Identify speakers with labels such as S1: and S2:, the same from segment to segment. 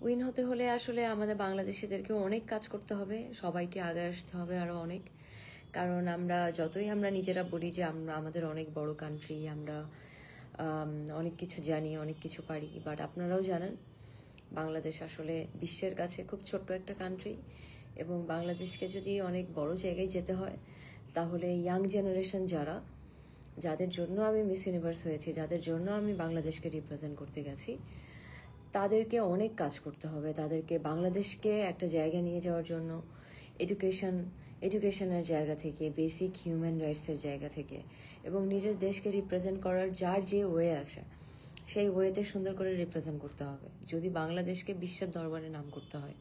S1: Win হতে হলে আসলে আমাদের বাংলাদেশিদেরকেও অনেক কাজ করতে হবে, সবাইকে আগে আসতে হবে আরো অনেক। কারণ আমরা যতই আমরা নিজেরা বলি যে আমরা আমাদের অনেক বড় কান্ট্রি, আমরা অনেক কিছু জানি, অনেক কিছু পারি, বাট আপনারাও জানেন বাংলাদেশ আসলে বিশ্বের কাছে খুব ছোট্ট একটা কান্ট্রি। এবং বাংলাদেশকে যদি অনেক বড় জায়গায় যেতে হয় তাহলে ইয়াং জেনারেশন যাদের জন্য আমি মিস ইউনিভার্স হয়েছি, যাদের জন্য আমি বাংলাদেশকে রিপ্রেজেন্ট করতে গেছি, তাদেরকে অনেক কাজ করতে হবে। তাদেরকে বাংলাদেশকে একটা জায়গা নিয়ে যাওয়ার জন্য এডুকেশনের জায়গা থেকে, বেসিক হিউম্যান রাইটসের জায়গা থেকে, এবং নিজের দেশকে রিপ্রেজেন্ট করার যার যে ওয়ে আছে সেই ওয়েতে সুন্দর করে রিপ্রেজেন্ট করতে হবে যদি বাংলাদেশকে বিশ্বের দরবারে নাম করতে হয়।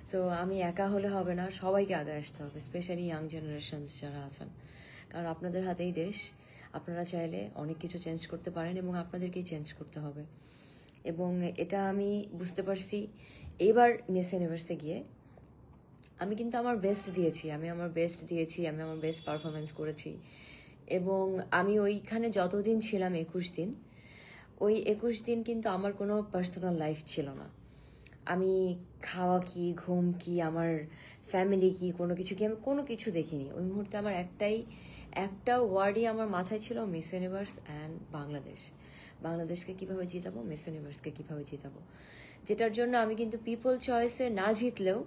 S1: সো আমি একা হলে হবে না, সবাইকে আগে আসতে হবে, স্পেশালি ইয়াং জেনারেশনস যারা আছেন। কারণ আপনাদের হাতেই দেশ, আপনারা চাইলে অনেক কিছু চেঞ্জ করতে পারেন এবং আপনাদেরকেই চেঞ্জ করতে হবে। এবং এটা আমি বুঝতে পারছি এইবার মিস ইউনিভার্সে গিয়ে। আমি কিন্তু আমার বেস্ট দিয়েছি, আমি আমার বেস্ট পারফরমেন্স করেছি। এবং আমি ওইখানে যতদিন ছিলাম 21 দিন, ওই 21 দিন কিন্তু আমার কোনো পার্সোনাল লাইফ ছিল না। আমি খাওয়া কি, ঘুম কি, আমার ফ্যামিলি কি, কোনো কিছু কি, আমি কোনো কিছু দেখিনি ওই মুহূর্তে। আমার একটা ওয়ার্ডই আমার মাথায় ছিল, মিস ইউনিভার্স অ্যান্ড বাংলাদেশকে কিভাবে জিতাবো, মিস ইউনিভার্সকে কিভাবে জিতাবো। যেটার জন্য আমি কিন্তু পিপল চয়েসে না জিতলেও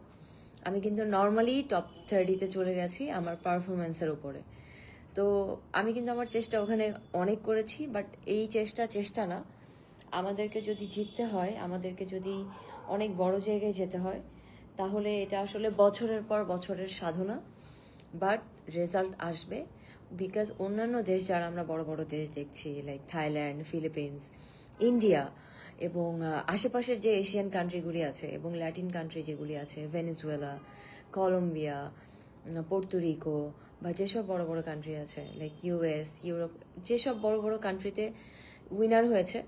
S1: আমি কিন্তু নর্মালি টপ 30-তে চলে গেছি আমার পারফরমেন্সের উপরে। তো আমি কিন্তু আমার চেষ্টা ওখানে অনেক করেছি, বাট এই চেষ্টা না, আমাদেরকে যদি জিততে হয়, আমাদেরকে যদি অনেক বড় জায়গায় যেতে হয়, তাহলে এটা আসলে বছরের পর বছরের সাধনা, বাট রেজাল্ট আসবে। বিকজ অন্যান্য দেশ, যারা আমরা বড় বড় দেশ দেখছি লাইক থাইল্যান্ড, ফিলিপিন্স, ইন্ডিয়া, এবং আশেপাশের যে এশিয়ান কান্ট্রিগুলি আছে এবং ল্যাটিন কান্ট্রি যেগুলি আছে, ভেনেজুয়েলা, কলম্বিয়া, পোর্তোরিকো, বা যেসব বড় বড় কান্ট্রি আছে লাইক ইউএস, ইউরোপ, যেসব বড় বড় কান্ট্রিতে উইনার হয়েছে,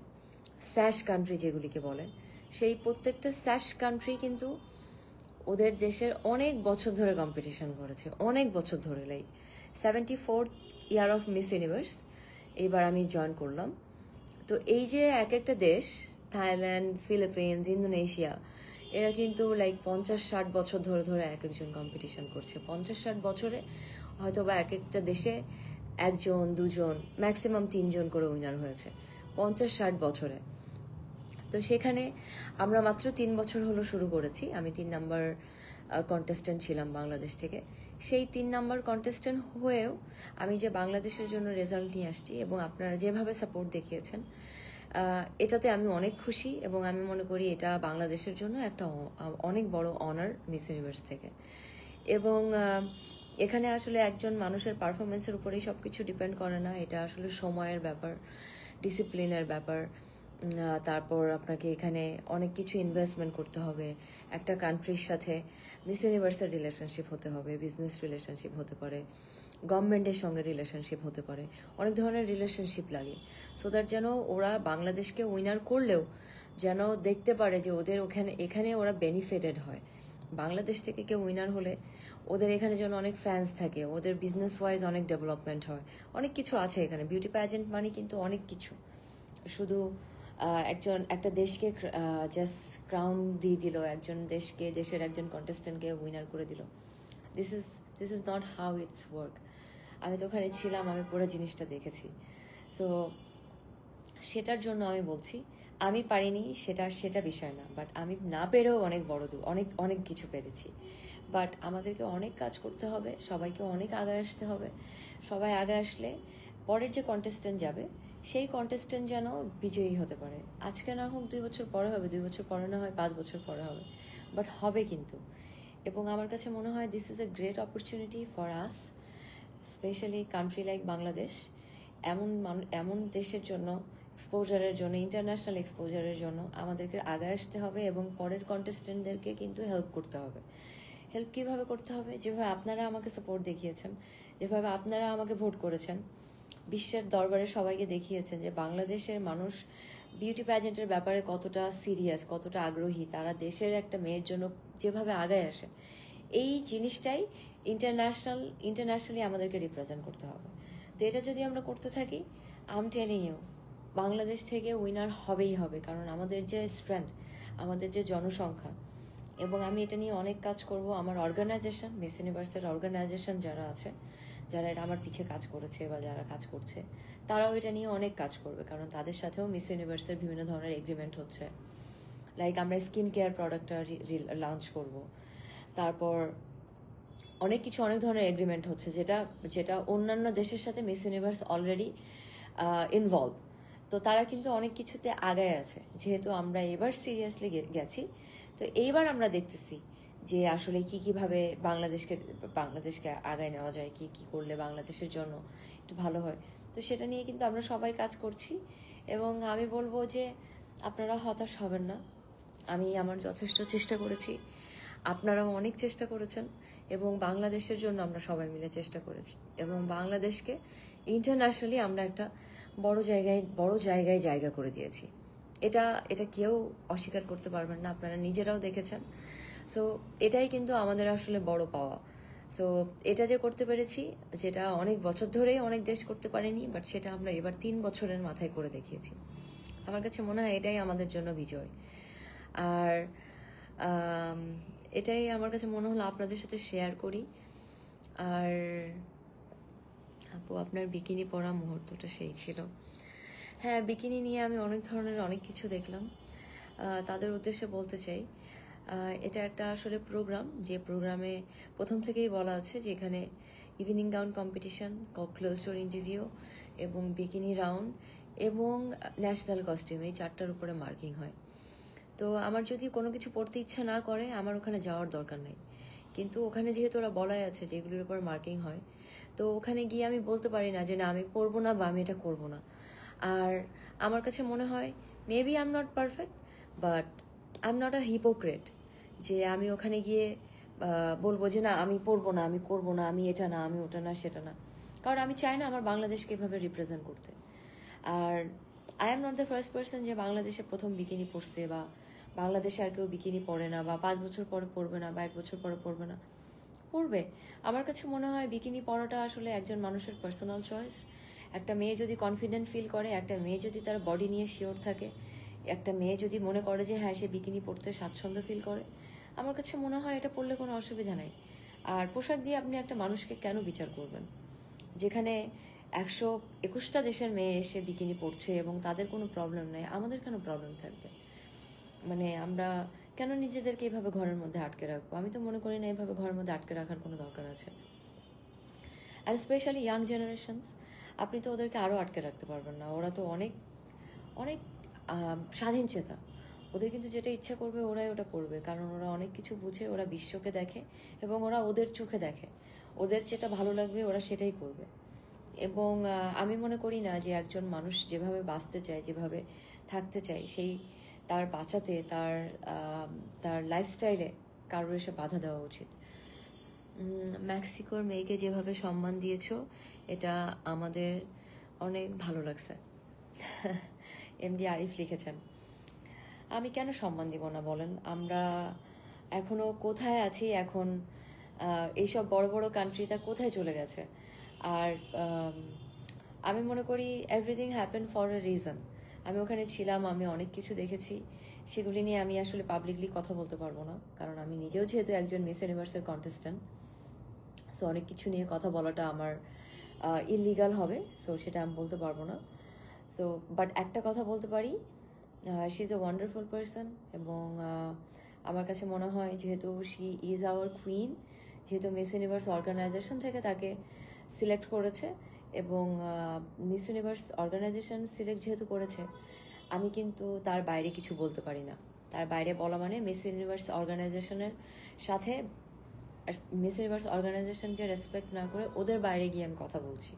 S1: স্যাশ কান্ট্রি যেগুলিকে বলে, সেই প্রত্যেকটা স্যাশ কান্ট্রি কিন্তু ওদের দেশের অনেক বছর ধরে কম্পিটিশন করেছে, অনেক বছর ধরে। Like 74th year of miss universe এইবার আমি জয়েন করলাম। তো এই যে এক একটা দেশ, থাইল্যান্ড, ফিলিপিন্স, ইন্দোনেশিয়া, এরা কিন্তু লাইক 50-60 বছর ধরে ধরে এক একজন কম্পিটিশন করছে। 50-60 বছরে হয়তো বা এক একটা দেশে একজন, দুজন, ম্যাক্সিমাম 3জন করে উইনার হয়েছে 50-60 বছরে। তো সেখানে আমরা মাত্র 3 বছর হলো শুরু করেছি। আমি 3 নাম্বার কন্টেস্ট্যান্ট ছিলাম বাংলাদেশ থেকে। সেই 3 নাম্বার কন্টেস্ট্যান্ট হয়েও আমি যে বাংলাদেশের জন্য রেজাল্ট নিয়ে আসছি এবং আপনারা যেভাবে সাপোর্ট দেখিয়েছেন, এটাতে আমি অনেক খুশি। এবং আমি মনে করি এটা বাংলাদেশের জন্য একটা অনেক বড় অনার মিস ইউনিভার্স থেকে। এবং এখানে আসলে একজন মানুষের পারফরমেন্সের উপরেই সবকিছু ডিপেন্ড করে না, এটা আসলে সময়ের ব্যাপার, ডিসিপ্লিনের ব্যাপার। তারপর আপনাকে এখানে অনেক কিছু ইনভেস্টমেন্ট করতে হবে। একটা কান্ট্রির সাথে মিস ইউনিভার্সের রিলেশনশিপ হতে হবে, বিজনেস রিলেশনশিপ হতে পারে, গভর্নমেন্টের সঙ্গে রিলেশনশিপ হতে পারে, অনেক ধরনের রিলেশনশিপ লাগে। সো দ্যাট যেন ওরা বাংলাদেশকে উইনার করলেও যেন দেখতে পারে যে ওদের এখানে ওরা বেনিফিটেড হয়। বাংলাদেশ থেকে কেউ উইনার হলে ওদের এখানে যেন অনেক ফ্যান্স থাকে, ওদের বিজনেস ওয়াইজ অনেক ডেভেলপমেন্ট হয়, অনেক কিছু আছে এখানে। বিউটি প্যাজেন্ট মানে কিন্তু অনেক কিছু, শুধু একটা দেশকে জাস্ট ক্রাউন দিয়ে দিল, দেশের একজন কন্টেস্টেন্টকে উইনার করে দিল। This is not how it's work. আমি তো ওখানে ছিলাম, আমি পুরো জিনিসটা দেখেছি। সো সেটার জন্য আমি বলছি, আমি পারিনি সেটা বিষয় না, বাট আমি না পেরেও অনেক অনেক কিছু পেরেছি। বাট আমাদেরকে অনেক কাজ করতে হবে, সবাইকে অনেক আগে আসতে হবে। সবাই আগে আসলে পরের যে কন্টেস্টেন্ট যাবে সেই কন্টেস্টেন্ট যেন বিজয়ী হতে পারে। আজকে না হোক 2 বছর পরে হবে, 2 বছর পরে না হয় 5 বছর পরে হবে, বাট হবে কিন্তু। এবং আমার কাছে মনে হয় this is a great opportunity for us, specially country like Bangladesh. এমন দেশের জন্য, এক্সপোজারের জন্য, ইন্টারন্যাশনাল এক্সপোজারের জন্য আমাদেরকে আগে আসতে হবে এবং পরের কন্টেস্টেন্টদেরকে কিন্তু হেল্প করতে হবে। হেল্প কীভাবে করতে হবে? যেভাবে আপনারা আমাকে সাপোর্ট দেখিয়েছেন, যেভাবে আপনারা আমাকে ভোট করেছেন, বিশ্বের দরবারে সবাইকে দেখিয়েছেন যে বাংলাদেশের মানুষ বিউটি প্যাজেন্টের ব্যাপারে কতটা সিরিয়াস, কতটা আগ্রহী, তারা দেশের একটা মেয়ের জন্য যেভাবে আগায় আসে, এই জিনিসটাই ইন্টারন্যাশনালি আমাদেরকে রিপ্রেজেন্ট করতে হবে। তো এটা যদি আমরা করতে থাকি, I am telling you, Bangladesh থেকে উইনার হবেই হবে। কারণ আমাদের যে স্ট্রেংথ, আমাদের যে জনসংখ্যা, এবং আমি এটা নিয়ে অনেক কাজ করব। আমার অর্গানাইজেশন, মিস ইউনিভার্সের অর্গানাইজেশন যারা আছে, যারা এটা আমার পিছে কাজ করেছে বা যারা কাজ করছে, তারাও এটা নিয়ে অনেক কাজ করবে, কারণ তাদের সাথেও মিস ইউনিভার্সের বিভিন্ন ধরনের এগ্রিমেন্ট হচ্ছে। লাইক আমরা স্কিন কেয়ার প্রোডাক্টটা লঞ্চ করব, তারপর অনেক কিছু, অনেক ধরনের এগ্রিমেন্ট হচ্ছে, যেটা যেটা অন্যান্য দেশের সাথে মিস ইউনিভার্স অলরেডি ইনভলভ। তো তারা কিন্তু অনেক কিছুতে আগায় আছে, যেহেতু আমরা এবার সিরিয়াসলি গেছি। তো এইবার আমরা দেখতেছি যে আসলে কিভাবে বাংলাদেশকে আগায় নেওয়া যায়, কি করলে বাংলাদেশের জন্য একটু ভালো হয়। তো সেটা নিয়ে কিন্তু আমরা সবাই কাজ করছি, এবং আমি বলবো যে আপনারা হতাশ হবেন না। আমি আমার যথেষ্ট চেষ্টা করেছি, আপনারাও অনেক চেষ্টা করেছেন, এবং বাংলাদেশের জন্য আমরা সবাই মিলে চেষ্টা করেছি, এবং বাংলাদেশকে ইন্টারন্যাশনালি আমরা একটা বড় জায়গায় জায়গা করে দিয়েছি। এটা এটা কেউ অস্বীকার করতে পারবেন না, আপনারা নিজেরাও দেখেছেন। সো এটাই কিন্তু আমাদের আসলে বড় পাওয়া। সো এটা যে করতে পেরেছি, যেটা অনেক বছর ধরেই অনেক দেশ করতে পারেনি, বাট সেটা আমরা এবার 3 বছরের মাথায় করে দেখিয়েছি। আমার কাছে মনে হয় এটাই আমাদের জন্য বিজয়। আর এটাই আমার কাছে মনে হলো আপনাদের সাথে শেয়ার করি। আর আপু, আপনার বিকিনি পরা মুহূর্তটা সেই ছিল। হ্যাঁ, বিকিনি নিয়ে আমি অনেক ধরনের অনেক কিছু দেখলাম। তাদের উদ্দেশ্যে বলতে চাই, এটা একটা আসলে প্রোগ্রাম, যে প্রোগ্রামে প্রথম থেকেই বলা আছে যে এখানে evening gown competition, close door interview, এবং বিকিনি রাউন্ড, এবং ন্যাশনাল কস্টিউম, এই 4টার উপরে মার্কিং হয়। তো আমার যদি কোনো কিছু পড়তে ইচ্ছা না করে, আমার ওখানে যাওয়ার দরকার নেই। কিন্তু ওখানে যেহেতু ওরা বলাই আছে যে এগুলোর উপর মার্কিং হয়, তো ওখানে গিয়ে আমি বলতে পারি না যে না আমি পড়বো না বা আমি এটা করবো না। আর আমার কাছে মনে হয় maybe I am not perfect, but I am not a hypocrite, যে আমি ওখানে গিয়ে বলবো যে না আমি পড়বো না, আমি করবো না, আমি এটা না, আমি ওটা না, সেটা না। কারণ আমি চাই না আমার বাংলাদেশকে এভাবে রিপ্রেজেন্ট করতে। আর I am not the first person যে বাংলাদেশে প্রথম বিকিনি পরছে, বা বাংলাদেশে আর কেউ বিকিনি পরে না, বা 5 বছর পরে পরবে না, বা 1 বছর পরে পরবে না, পরবে। আমার কাছে মনে হয় বিকিনি পরাটা আসলে একজন মানুষের পার্সোনাল চয়েস। একটা মেয়ে যদি কনফিডেন্ট ফিল করে, একটা মেয়ে যদি তার বডি নিয়ে শিওর থাকে, একটা মেয়ে যদি মনে করে যে হ্যাঁ সে বিকিনি পরতে স্বাচ্ছন্দ্য ফিল করে, আমার কাছে মনে হয় এটা পরলে কোনো অসুবিধা নেই। আর পোশাক দিয়ে আপনি একটা মানুষকে কেন বিচার করবেন? যেখানে 121টা দেশের মেয়ে এসে বিকিনি পরছে এবং তাদের কোনো প্রবলেম নেই, আমাদের কেন প্রবলেম থাকবে? মানে আমরা কেন নিজেদেরকে এইভাবে ঘরের মধ্যে আটকে রাখবো? আমি তো মনে করি না এইভাবে ঘরের মধ্যে আটকে রাখার কোনো দরকার আছে। আর স্পেশালি ইয়াং জেনারেশনস, আপনি তো ওদেরকে আরও আটকে রাখতে পারবেন না। ওরা তো অনেক অনেক স্বাধীন চেতা। ওদের কিন্তু যেটা ইচ্ছা করবে ওরাই ওটা করবে, কারণ ওরা অনেক কিছু বুঝে, ওরা বিশ্বকে দেখে, এবং ওরা ওদের চোখে দেখে। ওদের যেটা ভালো লাগবে ওরা সেটাই করবে। এবং আমি মনে করি না যে একজন মানুষ যেভাবে বাঁচতে চায়, যেভাবে থাকতে চায়, সেই তার বাঁচাতে, তার লাইফস্টাইলে কারোর এসে বাধা দেওয়া উচিত। মেক্সিকোর মেয়েকে যেভাবে সম্মান দিয়েছো, এটা আমাদের অনেক ভালো লাগছে। এমডি আরিফ লিখেছেন। আমি কেন সম্মান দিব না বলেন? আমরা এখনো কোথায় আছি? এখন এইসব বড় বড় কান্ট্রিটা কোথায় চলে গেছে? আর আমি মনে করি everything happen for a reason. আমি ওখানে ছিলাম, আমি অনেক কিছু দেখেছি, সেগুলি নিয়ে আমি আসলে পাবলিকলি কথা বলতে পারবো না, কারণ আমি নিজেও যেহেতু একজন মিস ইউনিভার্সের কন্টেস্ট্যান্ট। সো অনেক কিছু নিয়ে কথা বলাটা আমার ইললিগাল হবে, সো সেটা আমি বলতে পারবো না। সো বাট একটা কথা বলতে পারি, she is a wonderful person, এবং আমার কাছে মনে হয় যেহেতু শি ইজ আওয়ার কুইন, যেহেতু মিস ইউনিভার্স অর্গানাইজেশন থেকে তাকে সিলেক্ট করেছে, এবং মিস ইউনিভার্স অর্গানাইজেশন সিলেক্ট যেহেতু করেছে, আমি কিন্তু তার বাইরে কিছু বলতে পারি না। তার বাইরে বলা মানে মিস ইউনিভার্স অর্গানাইজেশনের সাথে, মিস ইউনিভার্স অর্গানাইজেশনকে রেসপেক্ট না করে ওদের বাইরে গিয়ে আমি কথা বলছি।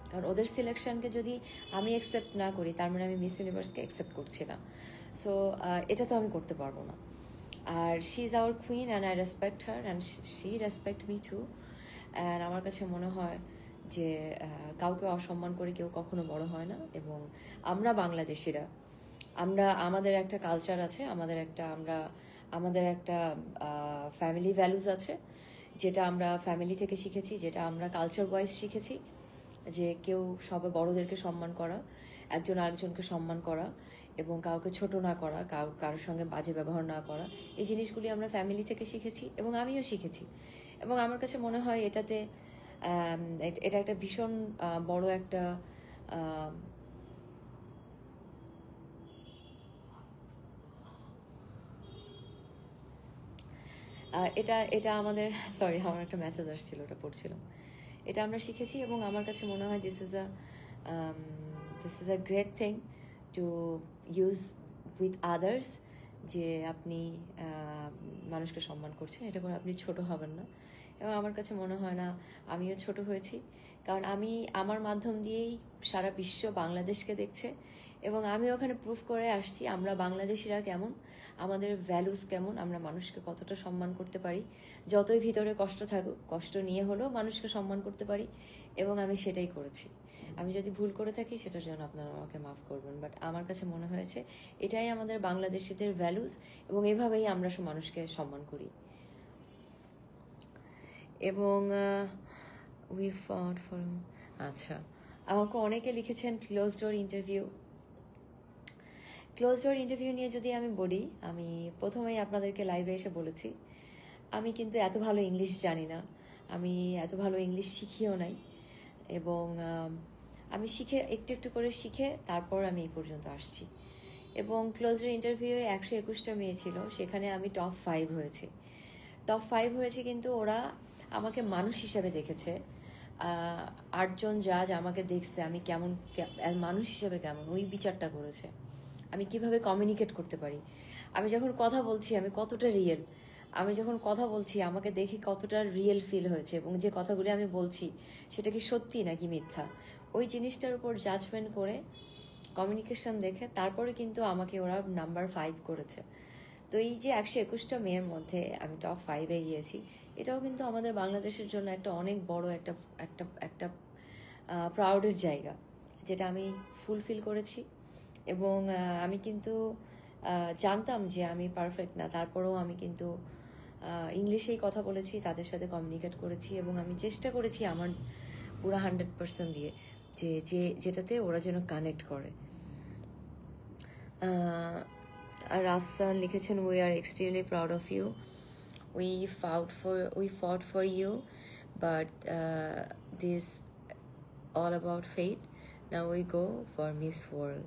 S1: কারণ ওদের সিলেকশনকে যদি আমি অ্যাকসেপ্ট না করি, তার মানে আমি মিস ইউনিভার্সকে অ্যাকসেপ্ট করছি না। সো এটা তো আমি করতে পারবো না। আর she is our queen and I respect her and she respect me too. অ্যান্ড আমার কাছে মনে হয় যে কাউকে অসম্মান করে কেউ কখনো বড় হয় না। এবং আমরা বাংলাদেশিরা, আমাদের একটা কালচার আছে, আমাদের একটা ফ্যামিলি ভ্যালুজ আছে, যেটা আমরা ফ্যামিলি থেকে শিখেছি, যেটা আমরা কালচার ওয়াইজ শিখেছি, যে কেউ সবাই বড়দেরকে সম্মান করা, একজন আরেকজনকে সম্মান করা, এবং কাউকে ছোট না করা, কারোর সঙ্গে বাজে ব্যবহার না করা, এই জিনিসগুলি আমরা ফ্যামিলি থেকে শিখেছি এবং আমিও শিখেছি। এবং আমার কাছে মনে হয় এটাতে এটা একটা ভীষণ বড় একটা এটা এটা আমাদের সরি, আমার একটা মেসেজ আসছিল, ওটা পড়ছিলাম। এটা আমরা শিখেছি এবং আমার কাছে মনে হয় this is a great thing to use with others, যে আপনি মানুষকে সম্মান করছেন, এটা করে আপনি ছোট হবেন না। এবং আমার কাছে মনে হয় না আমিও ছোট হয়েছি, কারণ আমি আমার মাধ্যম দিয়েই সারা বিশ্ব বাংলাদেশকে দেখছে এবং আমি ওখানে প্রুফ করে আসছি আমরা বাংলাদেশিরা কেমন, আমাদের ভ্যালুস কেমন, আমরা মানুষকে কতটা সম্মান করতে পারি, যতই ভিতরে কষ্ট থাকুক কষ্ট নিয়ে হলেও মানুষকে সম্মান করতে পারি, এবং আমি সেটাই করেছি। আমি যদি ভুল করে থাকি সেটার জন্য আপনারা আমাকে মাফ করবেন, বাট আমার কাছে মনে হয়েছে এটাই আমাদের বাংলাদেশিদের ভ্যালুস এবং এভাবেই আমরা মানুষকে সম্মান করি। এবং উই ফাউন্ড ফর আচ্ছা, আমাকে অনেকে লিখেছেন close door interview. Close door interview নিয়ে যদি আমি বলি, আমি প্রথমেই আপনাদেরকে লাইভে এসে বলেছি আমি কিন্তু এত ভালো ইংলিশ জানি না, আমি এত ভালো ইংলিশ শিখিও নাই, এবং আমি শিখে একটু একটু করে শিখে তারপর আমি এই পর্যন্ত আসছি। এবং ক্লোজ ডোর ইন্টারভিউয়ে 121টা মেয়ে ছিল, সেখানে আমি টপ 5 হয়েছি। টপ 5 হয়েছে, কিন্তু ওরা আমাকে মানুষ হিসাবে দেখেছে। 8জন জাজ আমাকে দেখছে আমি কেমন, মানুষ হিসাবে কেমন, ওই বিচারটা করেছে। আমি কিভাবে কমিউনিকেট করতে পারি, আমি যখন কথা বলছি আমি কতটা রিয়েল, আমি যখন কথা বলছি আমাকে দেখে কতটা রিয়েল ফিল হয়েছে, এবং যে কথাগুলি আমি বলছি সেটা কি সত্যি নাকি মিথ্যা, ওই জিনিসটার উপর জাজমেন্ট করে কমিউনিকেশন দেখে তারপরে কিন্তু আমাকে ওরা নাম্বার 5 করেছে। তো এই যে 121টা মেয়ের মধ্যে আমি টপ 5-এ গিয়েছি, এটাও কিন্তু আমাদের বাংলাদেশের জন্য একটা অনেক বড় একটা একটা একটা প্রাউডের জায়গা, যেটা আমি ফুলফিল করেছি। এবং আমি কিন্তু জানতাম যে আমি পারফেক্ট না, তারপরেও আমি কিন্তু ইংলিশেই কথা বলেছি, তাদের সাথে কমিউনিকেট করেছি, এবং আমি চেষ্টা করেছি আমার পুরো 100% দিয়ে যেটাতে ওরা যেন কানেক্ট করে। আর রাফসান লিখেছেন, we are extremely proud of you, we fought for you, but this all about fate. Now we go for Miss World.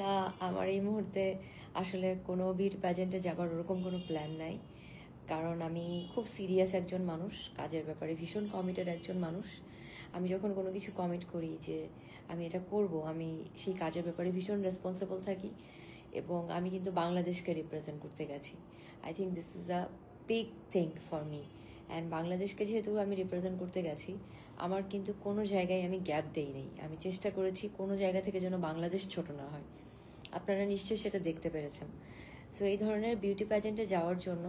S1: না, আমার এই মুহূর্তে আসলে কোনো বিউটি প্যাজেন্টে যাবার ওরকম কোনো প্ল্যান নাই, কারণ আমি খুব সিরিয়াস একজন মানুষ, কাজের ব্যাপারে ভীষণ কমিটেড একজন মানুষ। আমি যখন কোনো কিছু কমিট করি যে আমি এটা করব, আমি সেই কাজের ব্যাপারে ভীষণ রেসপন্সিবল থাকি, এবং আমি কিন্তু বাংলাদেশকে রিপ্রেজেন্ট করতে গেছি। I think this is a big thing for me, and বাংলাদেশকে যেহেতু আমি রিপ্রেজেন্ট করতে গেছি, আমার কিন্তু কোনো জায়গায় আমি গ্যাপ দেই নেই, আমি চেষ্টা করেছি কোনো জায়গা থেকে যেন বাংলাদেশ ছোট না হয়। আপনারা নিশ্চয়ই সেটা দেখতে পেরেছেন। সো এই ধরনের বিউটি প্যাজেন্টে যাওয়ার জন্য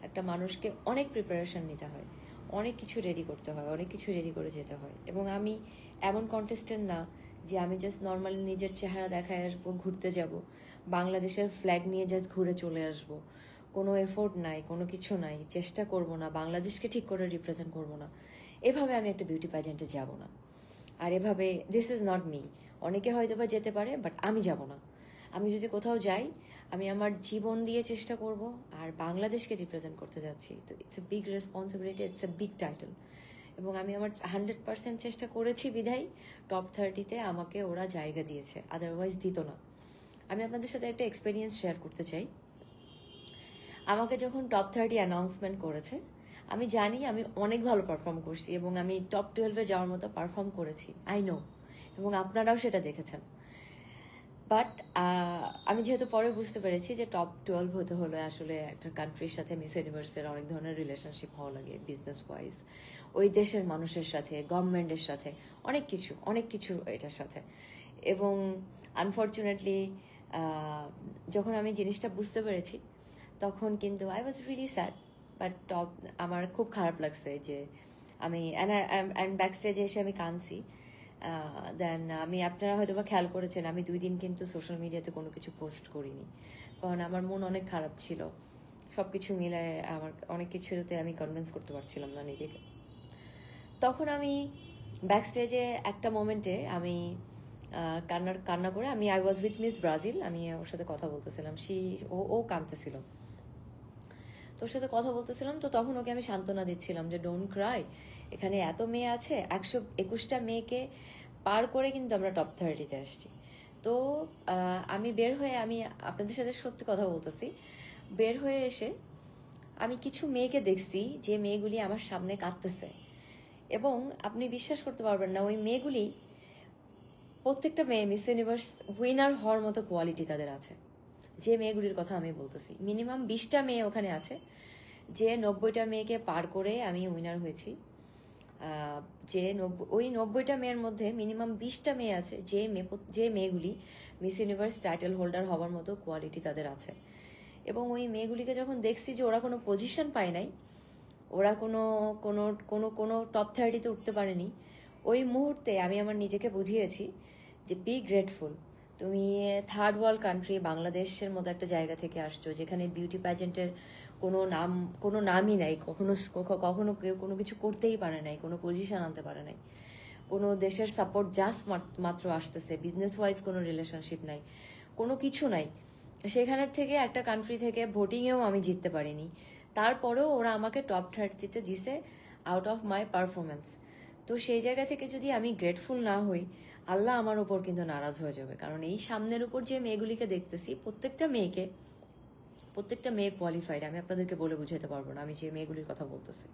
S1: একটা মানুষকে অনেক প্রিপারেশন নিতে হয়, অনেক কিছু রেডি করতে হয়, অনেক কিছু রেডি করে যেতে হয়। এবং আমি এমন কন্টেস্টেন্ট না যে আমি জাস্ট নর্মালি নিজের চেহারা দেখায় আসবো, ঘুরতে যাব, বাংলাদেশের ফ্ল্যাগ নিয়ে জাস্ট ঘুরে চলে আসব, কোনো এফোর্ট নাই, কোনো কিছু নাই, চেষ্টা করব না, বাংলাদেশকে ঠিক করে রিপ্রেজেন্ট করব না, এভাবে আমি একটা বিউটি প্যাজেন্টে যাব না। আর এভাবে দিস ইজ নট মি। অনেকে হয়তো বা যেতে পারে, বাট আমি যাব না। আমি যদি কোথাও যাই, আমি আমার জীবন দিয়ে চেষ্টা করব, আর বাংলাদেশকে রিপ্রেজেন্ট করতে যাচ্ছি, তো it's a big responsibility, it's a big title. এবং আমি আমার 100% চেষ্টা করেছি বিধায় টপ 30-তে আমাকে ওরা জায়গা দিয়েছে, আদারওয়াইজ দিত না। আমি আপনাদের সাথে একটা এক্সপিরিয়েন্স শেয়ার করতে চাই। আমাকে যখন টপ 30 অ্যানাউন্সমেন্ট করেছে, আমি জানি আমি অনেক ভালো পারফর্ম করছি, এবং আমি টপ 12-এ যাওয়ার মতো পারফর্ম করেছি, আই নো, এবং আপনারাও সেটা দেখেছেন। বাট আমি যেহেতু পরে বুঝতে পেরেছি যে টপ 12 হতে হলে আসলে একটা কান্ট্রির সাথে মিস ইউনিভার্সের অনেক ধরনের রিলেশনশিপ হওয়া লাগে, বিজনেস ওয়াইজ, ওই দেশের মানুষের সাথে, গভর্নমেন্টের সাথে, অনেক কিছু এটার সাথে। এবং আনফর্চুনেটলি যখন আমি জিনিসটা বুঝতে পেরেছি, তখন কিন্তু I was really sad, but আমার খুব খারাপ লাগছে যে আমি অ্যান্ড ব্যাক স্টেজে এসে আমি কাঁদছি। দেন আপনারা হয়তো বা খেয়াল করেছেন, আমি 2 দিন কিন্তু সোশ্যাল মিডিয়াতে কোনো কিছু পোস্ট করিনি, কারণ আমার মন অনেক খারাপ ছিল। সব কিছু মিলায় আমার অনেক কিছুতে আমি কনভিন্স করতে পারছিলাম না নিজেকে। তখন আমি ব্যাক স্টেজে একটা মোমেন্টে আমি কান্না করে I was with miss Brazil, আমি ওর সাথে কথা বলতেছিলাম, ও কাঁদতেছিল, তোর সাথে কথা বলতেছিলাম। তো তখন ওকে আমি সান্ত্বনা দিচ্ছিলাম যে ডোন্ট ক্রাই, এখানে এত মেয়ে আছে, 121টা মেয়েকে পার করে কিন্তু আমরা টপ 30-তে আসছি। তো আমি বের হয়ে, আমি আপনাদের সাথে সত্যি কথা বলতেছি, বের হয়ে এসে আমি কিছু মেয়েকে দেখছি যে মেয়েগুলি আমার সামনে কাঁদতেছে, এবং আপনি বিশ্বাস করতে পারবেন না, ওই মেয়েগুলি প্রত্যেকটা মেয়ে মিস ইউনিভার্স উইনার হওয়ার মতো কোয়ালিটি তাদের আছে। যে মেয়েগুলির কথা আমি বলতেছি, মিনিমাম 20টা মেয়ে ওখানে আছে, যে 90টা মেয়েকে পার করে আমি উইনার হয়েছি। ওই 90টা মেয়ের মধ্যে মিনিমাম 20টা মেয়ে আছে যে মেয়েগুলি মিস ইউনিভার্স টাইটেল হোল্ডার হওয়ার মতো কোয়ালিটি তাদের আছে। এবং ওই মেয়েগুলিকে যখন দেখছি যে ওরা কোনো পজিশন পায় নাই, ওরা কোনো কোনো কোনো কোনো টপ 30-তে উঠতে পারেনি, ওই মুহূর্তে আমি আমার নিজেকে বুঝিয়েছি যে বি গ্রেটফুল। তুমি থার্ড ওয়ার্ল্ড কান্ট্রি বাংলাদেশের মতো একটা জায়গা থেকে আসছো, যেখানে বিউটি প্যাজেন্টের কোনো নামই নাই, কখনো কেউ কোনো কিছু করতেই পারে নাই, কোনো পজিশন আনতে পারে নাই, কোনো দেশের সাপোর্ট জাস্ট মাত্র আসতেছে, বিজনেস ওয়াইজ কোনো রিলেশনশিপ নাই, কোনো কিছু নাই। সেখানের থেকে একটা কান্ট্রি থেকে ভোটিংয়েও আমি জিততে পারিনি, তারপরেও ওরা আমাকে টপ 30-তে দিছে আউট অফ মাই পারফরমেন্স। তো সেই জায়গা থেকে যদি আমি গ্রেটফুল না হই, আল্লাহ আমার উপর কিন্তু নারাজ হয়ে যাবে। কারণ এই সামনের উপর যে মেয়েগুলিকে দেখতেছি, প্রত্যেকটা মেয়ে কোয়ালিফাইড, আমি আপনাদেরকে বলে বুঝাতে পারবো না। আমি যে মেয়েগুলির কথা বলতেছি,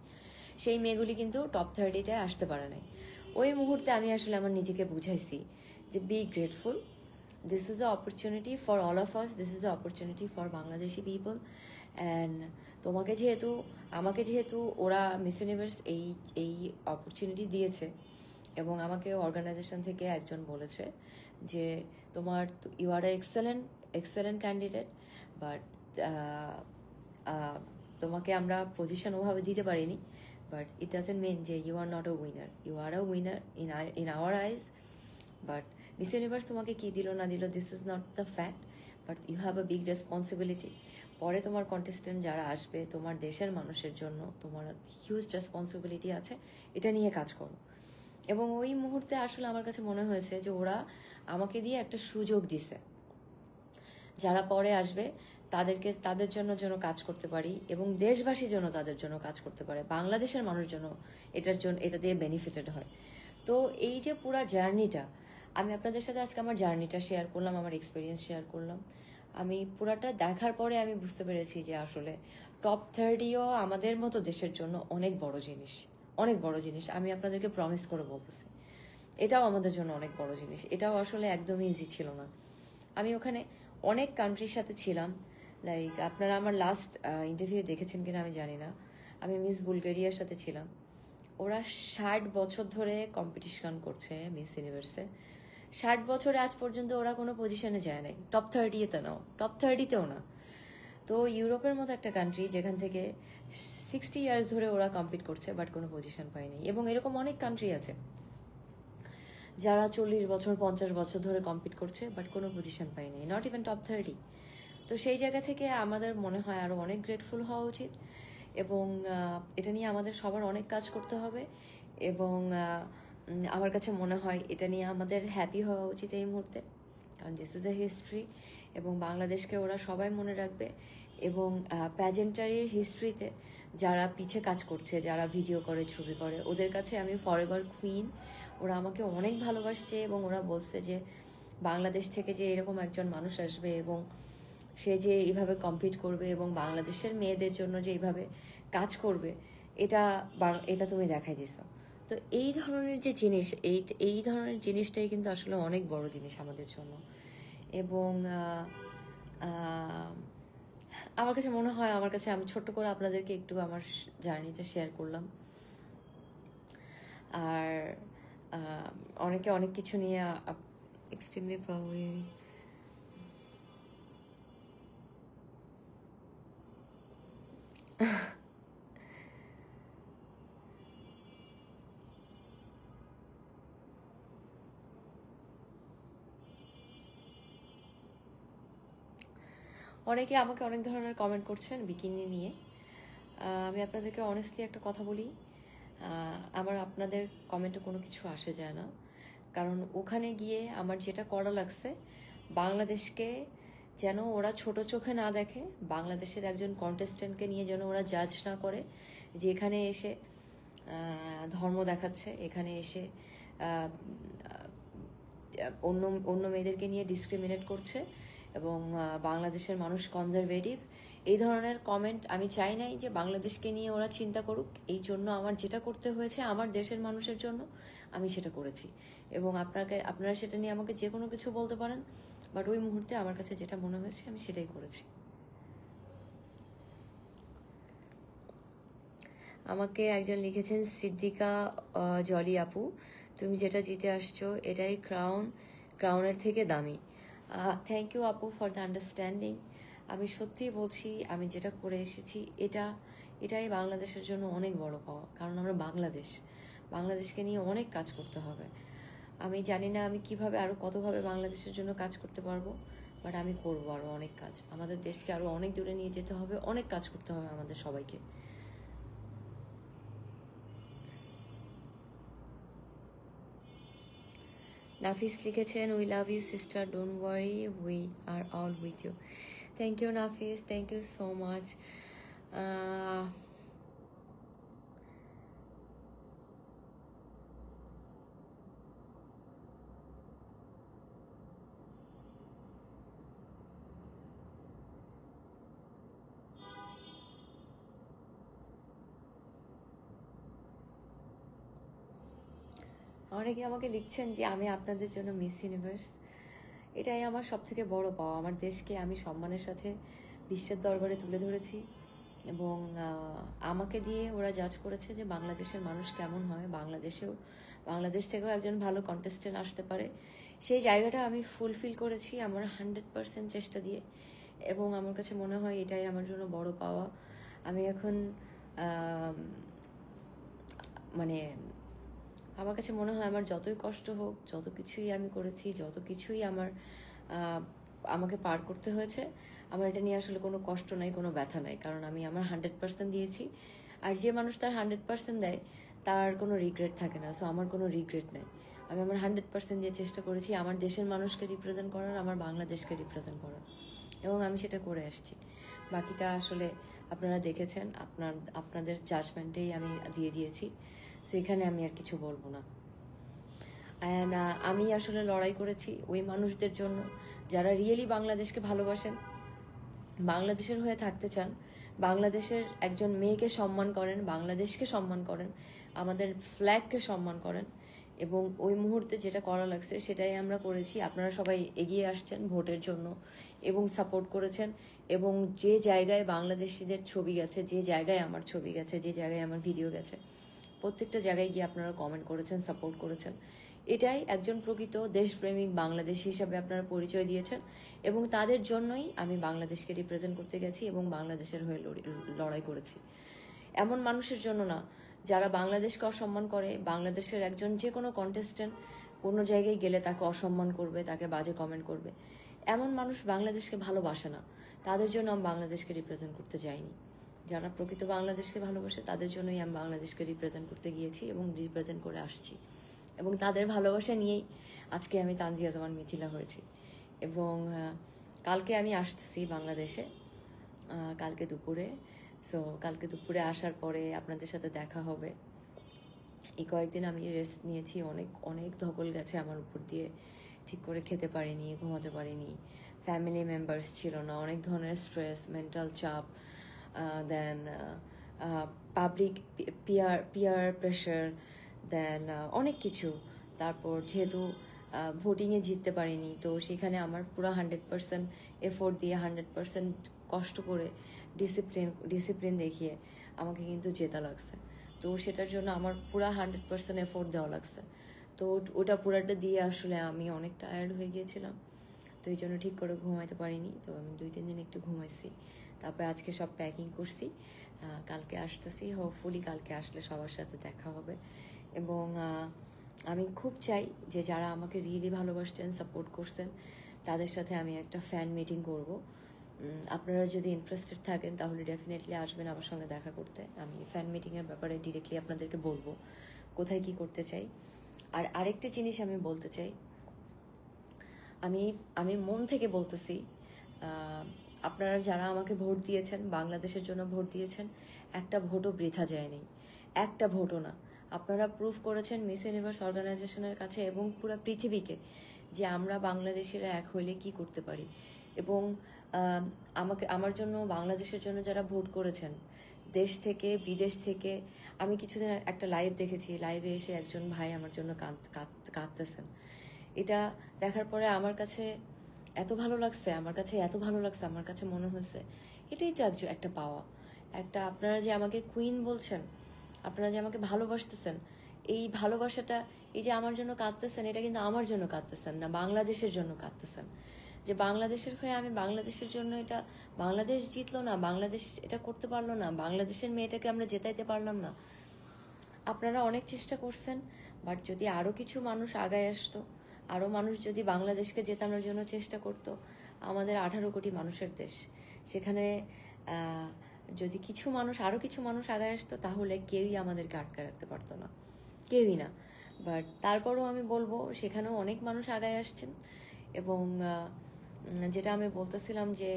S1: সেই মেয়েগুলি কিন্তু টপ 30-তে আসতে পারে নাই। ওই মুহূর্তে আমি আসলে আমার নিজেকে বুঝাইছি যে be grateful, this is a opportunity for all of us, this is a opportunity for Bangladeshi people. And আমাকে যেহেতু ওরা মিস ইউনিভার্স এই অপরচুনিটি দিয়েছে, এবং আমাকে অর্গানাইজেশন থেকে একজন বলেছে যে you are excellent candidate, but তোমাকে আমরা পজিশন ওভাবে দিতে পারিনি, বাট ইট ডাজেন্ট মিন যে you are not a winner, you are a winner in our eyes. But Miss Universe তোমাকে কি দিল না দিল, this is not the fact, but you have a big responsibility. পরে তোমার কন্টেস্টেন্ট যারা আসবে, তোমার দেশের মানুষের জন্য তোমার হিউজ রেসপন্সিবিলিটি আছে, এটা নিয়ে কাজ করো। এবং ওই মুহূর্তে আসলে আমার কাছে মনে হয়েছে যে ওরা আমাকে দিয়ে একটা সুযোগ দিছে, যারা পরে আসবে তাদের জন্য যেন কাজ করতে পারি, এবং দেশবাসীর জন্য তাদের জন্য কাজ করতে পারে, বাংলাদেশের মানুষ জন্য এটা দিয়ে বেনিফিটেড হয়। তো এই যে পুরা জার্নিটা, আমি আপনাদের সাথে আজকে আমার জার্নিটা শেয়ার করলাম, আমার এক্সপিরিয়েন্স শেয়ার করলাম। আমি পুরাটা দেখার পরে আমি বুঝতে পেরেছি যে আসলে টপ 30ও আমাদের মতো দেশের জন্য অনেক বড় জিনিস, অনেক বড় জিনিস। আমি আপনাদেরকে প্রমিস করে বলতেছি, এটাও আমাদের জন্য অনেক বড় জিনিস। এটাও আসলে একদমই ইজি ছিল না। আমি ওখানে অনেক কান্ট্রির সাথে ছিলাম, লাইক আপনারা আমার লাস্ট ইন্টারভিউ দেখেছেন কিনা আমি জানি না, আমি মিস বুলগেরিয়ার সাথে ছিলাম। ওরা 60 বছর ধরে কম্পিটিশন করছে মিস ইউনিভার্সে, 60 বছরে আজ পর্যন্ত ওরা কোনো পজিশনে যায় নাই, টপ 30-তেও না। তো ইউরোপের মতো একটা কান্ট্রি যেখান থেকে 60 ইয়ার্স ধরে ওরা কম্পিট করছে, বাট কোনো পজিশন পায়নি। এবং এরকম অনেক কান্ট্রি আছে যারা 40 বছর 50 বছর ধরে কম্পিট করছে, বাট কোনো পজিশন পায়নি, নট ইভেন টপ 30। তো সেই জায়গা থেকে আমাদের মনে হয় আরও অনেক গ্রেটফুল হওয়া উচিত, এবং এটা নিয়ে আমাদের সবার অনেক কাজ করতে হবে। এবং আমার কাছে মনে হয় এটা নিয়ে আমাদের হ্যাপি হওয়া উচিত এই মুহূর্তে, কারণ দিস ইজ এ হিস্ট্রি, এবং বাংলাদেশকে ওরা সবাই মনে রাখবে। এবং প্যাজেন্টারির হিস্ট্রিতে যারা পিছে কাজ করছে, যারা ভিডিও করে, ছবি করে, ওদের কাছে আমি ফরএভার কুইন। ওরা আমাকে অনেক ভালোবাসছে, এবং ওরা বলছে যে বাংলাদেশ থেকে যে এরকম একজন মানুষ আসবে, এবং সে যে এইভাবে কম্পিট করবে, এবং বাংলাদেশের মেয়েদের জন্য যে এইভাবে কাজ করবে, এটা তুমি দেখাই দিছো। তো এই ধরনের যে জিনিস, এই ধরনের জিনিসটাই কিন্তু আসলে অনেক বড় জিনিস আমাদের জন্য। এবং আমার কাছে মনে হয়, আমি ছোট্ট করে আপনাদেরকে একটু আমার জার্নিটা শেয়ার করলাম। আর অনেকে অনেক কিছু নিয়ে এক্সট্রিমলি প্রবলি অনেকে আমাকে অনেক ধরনের কমেন্ট করছেন বিকিনি নিয়ে। আমি আপনাদেরকে অনেস্টলি একটা কথা বলি, আমার আপনাদের কমেন্টে কোনো কিছু আসে যায় না, কারণ ওখানে গিয়ে আমার যেটা করা লাগছে, বাংলাদেশকে যেন ওরা ছোট চোখে না দেখে, বাংলাদেশের একজন কন্টেস্টেন্টকে নিয়ে যেন ওরা জাজ না করে যে এখানে এসে ধর্ম দেখাচ্ছে, এখানে এসে অন্য অন্য মেয়েদেরকে নিয়ে ডিসক্রিমিনেট করছে এবং বাংলাদেশের মানুষ কনজারভেটিভ, এই ধরনের কমেন্ট আমি চাই নাই যে বাংলাদেশকে নিয়ে ওরা চিন্তা করুক। এই জন্য আমার যেটা করতে হয়েছে আমার দেশের মানুষের জন্য, আমি সেটা করেছি। এবং আপনারা সেটা নিয়ে আমাকে যে কোনো কিছু বলতে পারেন, বাট ওই মুহূর্তে আমার কাছে যেটা মনে হয়েছে আমি সেটাই করেছি। আমাকে একজন লিখেছেন, সিদ্দিকা জলি আপু, তুমি যেটা জিতে আসছো এটাই ক্রাউনের থেকে দামি। থ্যাংক ইউ আপু ফর দ্য আন্ডারস্ট্যান্ডিং। আমি সত্যিই বলছি, আমি যেটা করে এসেছি এটাই বাংলাদেশের জন্য অনেক বড় পাওয়া। কারণ আমরা বাংলাদেশকে নিয়ে অনেক কাজ করতে হবে। আমি জানি না আমি কিভাবে আরও কতভাবে বাংলাদেশের জন্য কাজ করতে পারবো, বাট আমি করবো আরও অনেক কাজ। আমাদের দেশকে আরও অনেক দূরে নিয়ে যেতে হবে, অনেক কাজ করতে হবে আমাদের সবাইকে। নাফিস লিখেছেন, we love you sister, don't worry, we are all with you. Thank you Nafis, thank you so much. অনেকে আমাকে লিখছেন যে আমি আপনাদের জন্য মিস ইউনিভার্স। এটাই আমার সব থেকে বড় পাওয়া। আমার দেশকে আমি সম্মানের সাথে বিশ্বের দরবারে তুলে ধরেছি এবং আমাকে দিয়ে ওরা জাজ করেছে যে বাংলাদেশের মানুষ কেমন হয়, বাংলাদেশ থেকেও একজন ভালো কন্টেস্টেন্ট আসতে পারে। সেই জায়গাটা আমি ফুলফিল করেছি আমার 100% চেষ্টা দিয়ে, এবং আমার কাছে মনে হয় এটাই আমার জন্য বড় পাওয়া। আমি এখন মানে আমার কাছে মনে হয় আমার যতই কষ্ট হোক, যত কিছুই আমি করেছি, যত কিছুই আমাকে পার করতে হয়েছে, আমার এটা নিয়ে আসলে কোনো কষ্ট নাই, কোনো ব্যথা নাই। কারণ আমি আমার 100% দিয়েছি। আর যে মানুষ তার 100% দেয় তার কোনো রিগ্রেট থাকে না। সো আমার কোনো রিগ্রেট নেই। আমি আমার 100% দিয়ে চেষ্টা করেছি আমার দেশের মানুষকে রিপ্রেজেন্ট করার, আমার বাংলাদেশকে রিপ্রেজেন্ট করার, এবং আমি সেটা করে আসছি। বাকিটা আসলে আপনারা দেখেছেন, আপনাদের জাজমেন্টেই আমি দিয়ে দিয়েছি। সো এখানে আমি আর কিছু বলবো না। অ্যান্ড আমি আসলে লড়াই করেছি ওই মানুষদের জন্য যারা রিয়েলি বাংলাদেশকে ভালোবাসেন, বাংলাদেশের হয়ে থাকতে চান, বাংলাদেশের একজন মেয়েকে সম্মান করেন, বাংলাদেশকে সম্মান করেন, আমাদের ফ্ল্যাগকে সম্মান করেন। এবং ওই মুহূর্তে যেটা করা লাগছে সেটাই আমরা করেছি। আপনারা সবাই এগিয়ে আসছেন ভোটের জন্য এবং সাপোর্ট করেছেন, এবং যে জায়গায় বাংলাদেশিদের ছবি গেছে, যে জায়গায় আমার ছবি গেছে, যে জায়গায় আমার ভিডিও গেছে, প্রত্যেকটা জায়গায় গিয়ে আপনারা কমেন্ট করেছেন, সাপোর্ট করেছেন। এটাই একজন প্রকৃত দেশপ্রেমিক বাংলাদেশি হিসাবে আপনারা পরিচয় দিয়েছেন, এবং তাদের জন্যই আমি বাংলাদেশকে রিপ্রেজেন্ট করতে গেছি এবং বাংলাদেশের হয়ে লড়াই করেছি। এমন মানুষের জন্য না যারা বাংলাদেশকে অসম্মান করে, বাংলাদেশের একজন যে কোনো কন্টেস্টেন্ট কোনো জায়গায় গেলে তাকে অসম্মান করবে, তাকে বাজে কমেন্ট করবে, এমন মানুষ বাংলাদেশকে ভালোবাসে না। তাদের জন্য আমি বাংলাদেশকে রিপ্রেজেন্ট করতে যাইনি। যারা প্রকৃত বাংলাদেশকে ভালোবাসে তাদের জন্যই আমি বাংলাদেশকে রিপ্রেজেন্ট করতে গিয়েছি এবং রিপ্রেজেন্ট করে আসছি, এবং তাদের ভালোবাসা নিয়েই আজকে আমি তানজিয়া জামান মিথিলা হয়েছি। এবং কালকে আমি আসতেছি বাংলাদেশে, কালকে দুপুরে। সো কালকে দুপুরে আসার পরে আপনাদের সাথে দেখা হবে। এই কয়েকদিন আমি রেস্ট নিয়েছি, অনেক অনেক ধকল গেছে আমার উপর দিয়ে, ঠিক করে খেতে পারিনি, ঘুমাতে পারিনি, ফ্যামিলি মেম্বার্স ছিল না, অনেক ধরনের স্ট্রেস, মেন্টাল চাপ, দেন পাবলিক পিয়ার প্রেশার, দেন অনেক কিছু। তারপর যেহেতু ভোটিংয়ে জিততে পারিনি, তো সেখানে আমার পুরো 100% এফোর্ট দিয়ে 100% কষ্ট করে ডিসিপ্লিন দেখিয়ে আমাকে কিন্তু জেতা লাগছে। তো সেটার জন্য আমার পুরো 100% এফোর্ট দেওয়া লাগছে। তো ওটা পুরাটা দিয়ে আসলে আমি অনেক টায়ার্ড হয়ে গিয়েছিলাম, তো এই জন্য ঠিক করে ঘুমাইতে পারিনি। তো আমি 2-3 দিন একটু ঘুমাইছি, তারপরে আজকে সব প্যাকিং করছি, কালকে আসতেছি। হোপফুলি কালকে আসলে সবার সাথে দেখা হবে। এবং আমি খুব চাই যে যারা আমাকে রিয়েলি ভালোবাসছেন, সাপোর্ট করছেন, তাদের সাথে আমি একটা ফ্যান মিটিং করব। আপনারা যদি ইন্টারেস্টেড থাকেন তাহলে ডেফিনেটলি আসবেন আমার সঙ্গে দেখা করতে। আমি ফ্যান মিটিংয়ের ব্যাপারে ডিরেক্টলি আপনাদেরকে বলবো কোথায় কি করতে চাই। আর আরেকটা জিনিস আমি বলতে চাই, আমি আমি মন থেকে বলতেছি, আপনারা যারা আমাকে ভোট দিয়েছেন, বাংলাদেশের জন্য ভোট দিয়েছেন, একটা ভোটও বৃথা যায়নি, একটা ভোটও না। আপনারা প্রুফ করেছেন মিস ইউনিভার্স অর্গানাইজেশনের কাছে এবং পুরো পৃথিবীকে যে আমরা বাংলাদেশিরা এক হইলে কি করতে পারি। এবং আমার জন্য, বাংলাদেশের জন্য যারা ভোট করেছেন দেশ থেকে বিদেশ থেকে, আমি কিছুদিন একটা লাইভ দেখেছি, লাইভে এসে একজন ভাই আমার জন্য কাঁদতেছেন। এটা দেখার পরে আমার কাছে এত ভালো লাগছে, আমার কাছে মনে হয়েছে এটাই তো একটা পাওয়া। আপনারা যে আমাকে কুইন বলছেন, আপনারা যে আমাকে ভালোবাসতেছেন, এই ভালোবাসাটা, এই যে আমার জন্য কাঁদতেছেন, এটা কিন্তু আমার জন্য কাঁদতেছেন না, বাংলাদেশের জন্য কাঁদতেছেন। যে বাংলাদেশের হয়ে আমি বাংলাদেশের জন্য, এটা বাংলাদেশ জিতলো না, বাংলাদেশ এটা করতে পারলো না, বাংলাদেশের মেয়েটাকে আমরা জেতাইতে পারলাম না। আপনারা অনেক চেষ্টা করছেন, বাট যদি আরও কিছু মানুষ আগায় আসতো, আরও মানুষ যদি বাংলাদেশকে জেতানোর জন্য চেষ্টা করতো, আমাদের 18 কোটি মানুষের দেশ, সেখানে যদি আরও কিছু মানুষ আগায় আসতো, তাহলে কেউই আমাদেরকে আটকে রাখতে পারতো না, কেউই না। বাট তারপরও আমি বলবো সেখানেও অনেক মানুষ আগায় আসছেন। এবং যেটা আমি বলতেছিলাম যে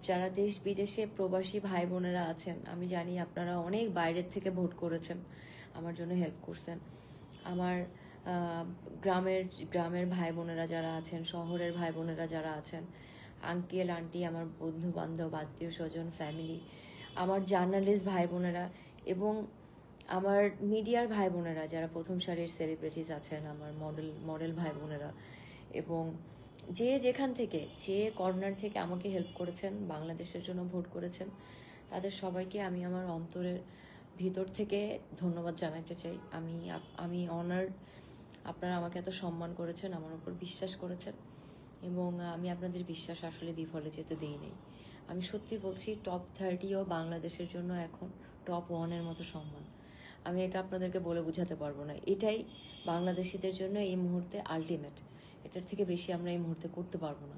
S1: যারা দেশ বিদেশে প্রবাসী ভাই বোনেরা আছেন, আমি জানি আপনারা অনেক বাইরের থেকে ভোট করেছেন, আমার জন্য হেল্প করছেন। আমার গ্রামের ভাই বোনেরা যারা আছেন, শহরের ভাই বোনেরা যারা আছেন, আঙ্কেল আন্টি, আমার বন্ধু বান্ধব, আত্মীয় স্বজন, ফ্যামিলি, আমার জার্নালিস্ট ভাই বোনেরা, এবং আমার মিডিয়ার ভাই বোনেরা যারা প্রথম সারির সেলিব্রিটিস আছেন, আমার মডেল ভাই বোনেরা, এবং যেখান থেকে, যে কর্নার থেকে আমাকে হেল্প করেছেন, বাংলাদেশের জন্য ভোট করেছেন, তাদের সবাইকে আমি আমার অন্তরের ভিতর থেকে ধন্যবাদ জানাতে চাই। আমি অনার্ড, আপনারা আমাকে এত সম্মান করেছেন, আমার উপর বিশ্বাস করেছেন, এবং আমি আপনাদের বিশ্বাস আসলে বিফলে যেতে দিই নাই। আমি সত্যি বলছি, টপ 30ও বাংলাদেশের জন্য এখন টপ 1-এর মতো সম্মান। আমি এটা আপনাদেরকে বলে বোঝাতে পারবো না। এটাই বাংলাদেশিদের জন্য এই মুহূর্তে আলটিমেট। এটার থেকে বেশি আমরা এই মুহূর্তে করতে পারবো না।